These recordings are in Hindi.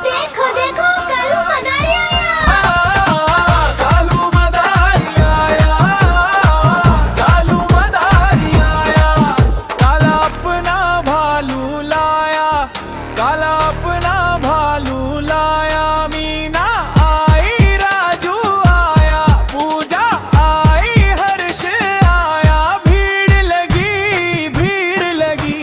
देखो देखो कालू मदारी आया। कालू मदारी आया, कालू मदारी आया, काला अपना भालू लाया, काला अपना भालू लाया। मीना आई, राजू आया, पूजा आई, हर्ष आया, भीड़ लगी, भीड़ लगी।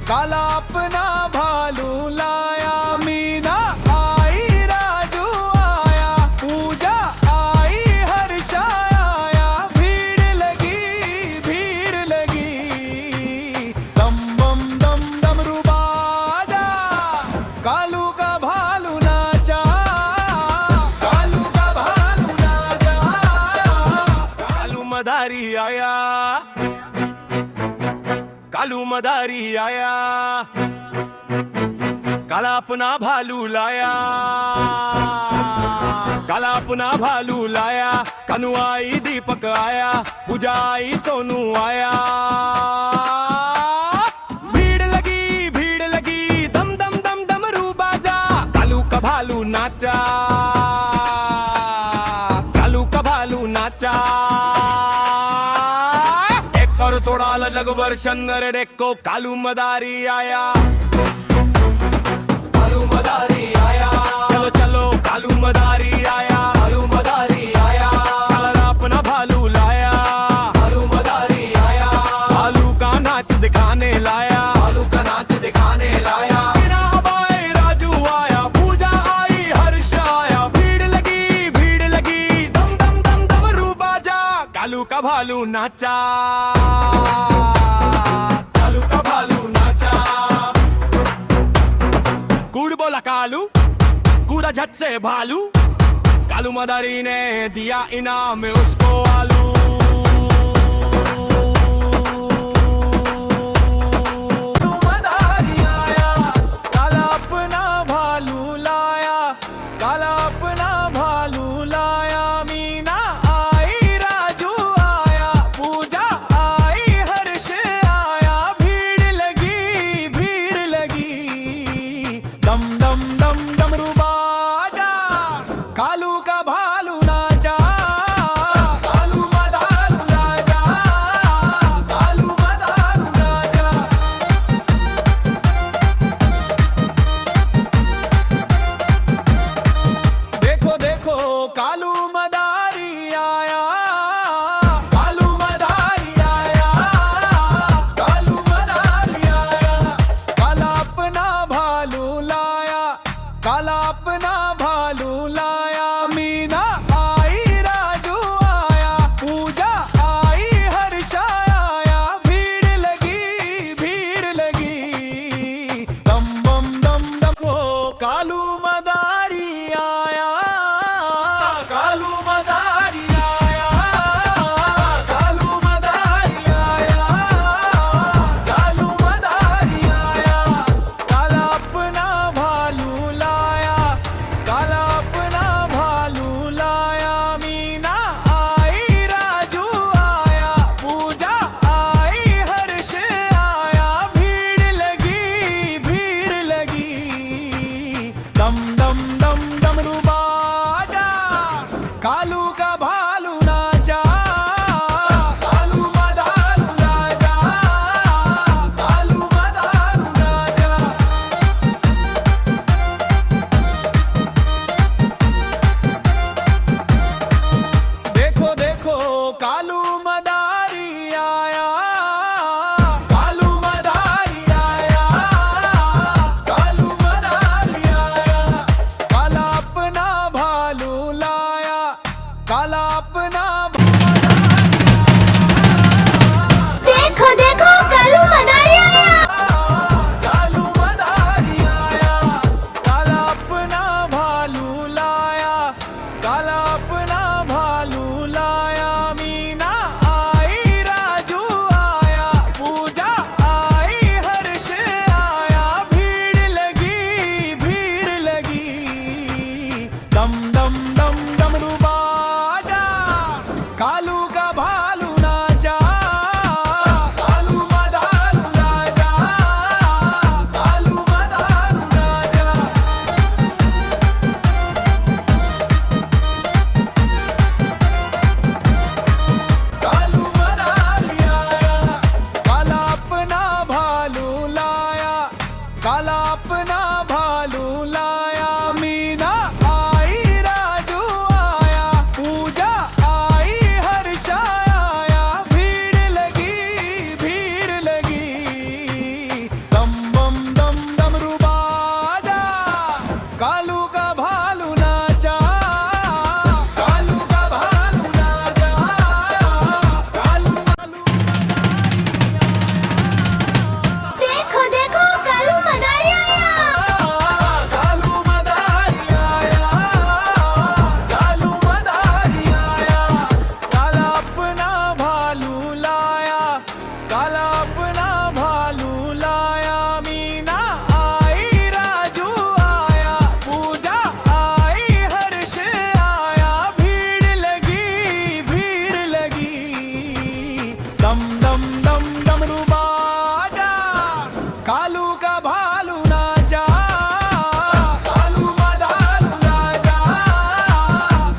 काला अपना भालू लाया, मीना आई राजू आया, पूजा आई हर्ष आया, भीड़ लगी दम बम दम डमरू बाजा, कालू का भालू नाचा, कालू का भालू नाचा, कालू मदारी आया, कालू मदारी आया, काला अपना भालू लाया, काला अपना भालू लाया, कनु आई दीपक आया, पूजा आई सोनू आया, भीड़ लगी दम दम दम डमरू बाजा, कालू का भालू नाचा, कालू का भालू नाचा, और थोड़ा लग वर्षन देखो कालू मदारी आया, कालू मदारी आया, चलो चलो कालू मदारी आया, कालू मदारी आया, काला अपना भालू लाया, कालू मदारी आया, भालू का नाच दिखाने लाया, भालू का नाच दिखाने लाया, बिना हवाए राजू आया, पूजा आई हर्ष आया, भीड़ लगी दम दम दम डमरू बाजा, कालू का भालू नाचा, कालू का भालू नाचा, कूड़ बोला कालू, कूड़ा झट से भालू, कालू मदारी ने दिया इनाम में उसको आलू, कालू मदारी आया, काला अपना भालू लाया, काला अपना भालू लाया, मीना आई राजू आया, पूजा आई हर्ष आया, भीड़ लगी दम दम दम डमरू बाजा, कालू का भालू नाचा, कालू का भालू नाचा, कालू मदारू राजा,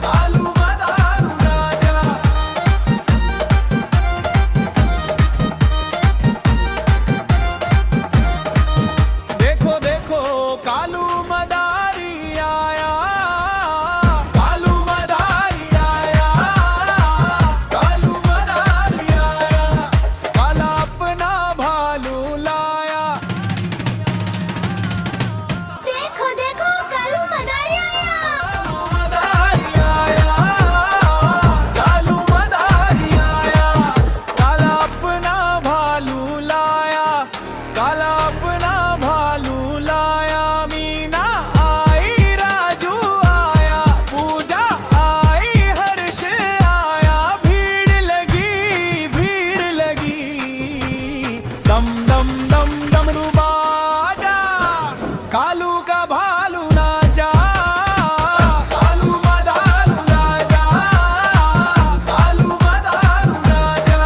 कालू मदारू राजा। देखो देखो कालू मदारी आया, कालू मदारी आया, कालू मदारी आया, काला अपना भालू लाया। देखो देखो कालू मदारी आया, मदारी आया, कालू मदारी आया, काला अपना भालू लाया, काला अपना भालू लाया। मीना आई, राजू आया, पूजा आई, हर्ष आया, भीड़ लगी, भीड़ लगी। दम दम दम डमरू बाजा, कालू का भालू नाचा, कालू मदारू राजा, कालू मदारू राजा।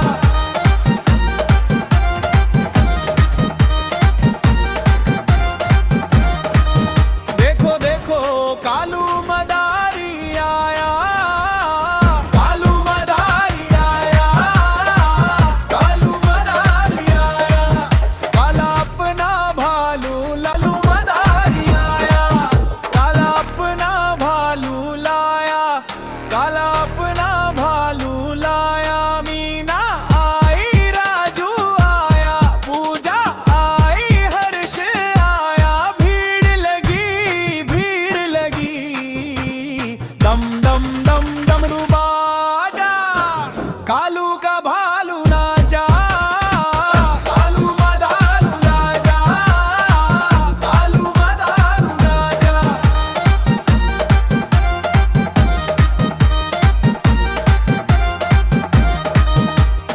देखो देखो कालू मदारी आया, कालू मदारी आया, कालू मदारी आया, काला अपना भालू लालू मदारी आया, काला अपना भालू लाया, काला अपना भालू लाया। मीना आई, राजू आया, पूजा आई, हर्ष आया, भीड़ लगी, भीड़ लगी। दम दम दम डमरू बाजा, कालू का भालू नाचा, कालू मदारू राजा, कालू मदारू राजा।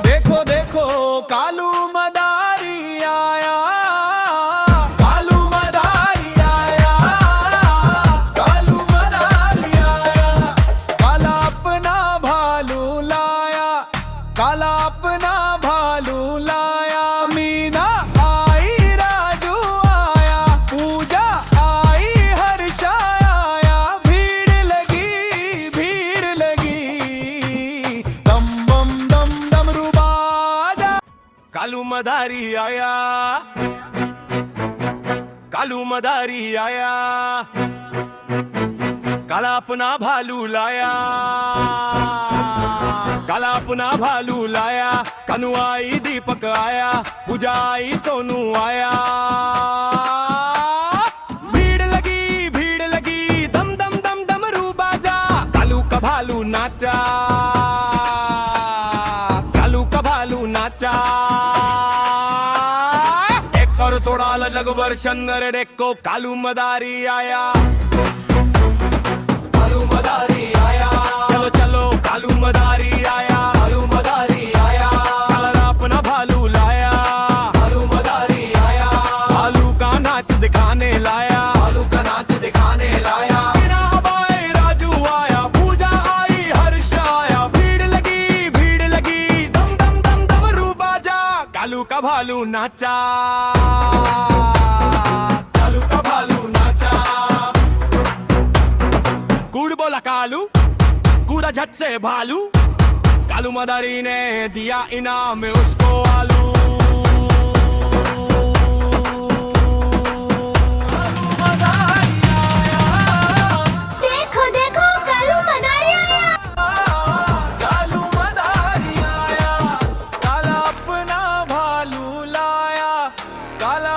देखो देखो कालू मदारी आया, कालू मदारी आया, कालू मदारी आया, काला अपना भालू लाया, काला अपना भालू लाया। मीना आई, राजू आया, पूजा आई, हर्ष आया, भीड़ लगी, भीड़ लगी। दम बम दम डमरू बाजा, कालू मदारी आया, कालू मदारी आया, काला अपना भालू लाया, काला अपना भालू लाया। कनु आई, दीपक आया, पूजा आई, सोनू आया, भीड़ लगी, भीड़ लगी। दम दम दम डमरू बाजा, कालू का भालू नाचा, कालू का भालू नाचा। एक और थोड़ा लग वर्षन देखो कालू मदारी आया, कालू मदारी आया। चलो चलो कालू मदारी आया, कालू मदारी आया, काला अपना भालू लाया, कालू मदारी आया, भालू का नाच दिखाने लाया, भालू का नाच दिखाने लाया। मीना हवाए, राजू आया, पूजा आई, हर्ष आया, भीड़ लगी, भीड़ लगी। दम दम दम डमरू बाजा, कालू का भालू नाचा, कालू का भालू नाचा। कूड़ बोला कालू, कूड़ा झट से भालू, कालू मदारी ने दिया इनाम में उसको आलू। कालू मदारी आया, देखो देखो कालू मदारी आया, कालू मदारी आया, काला अपना भालू लाया, काला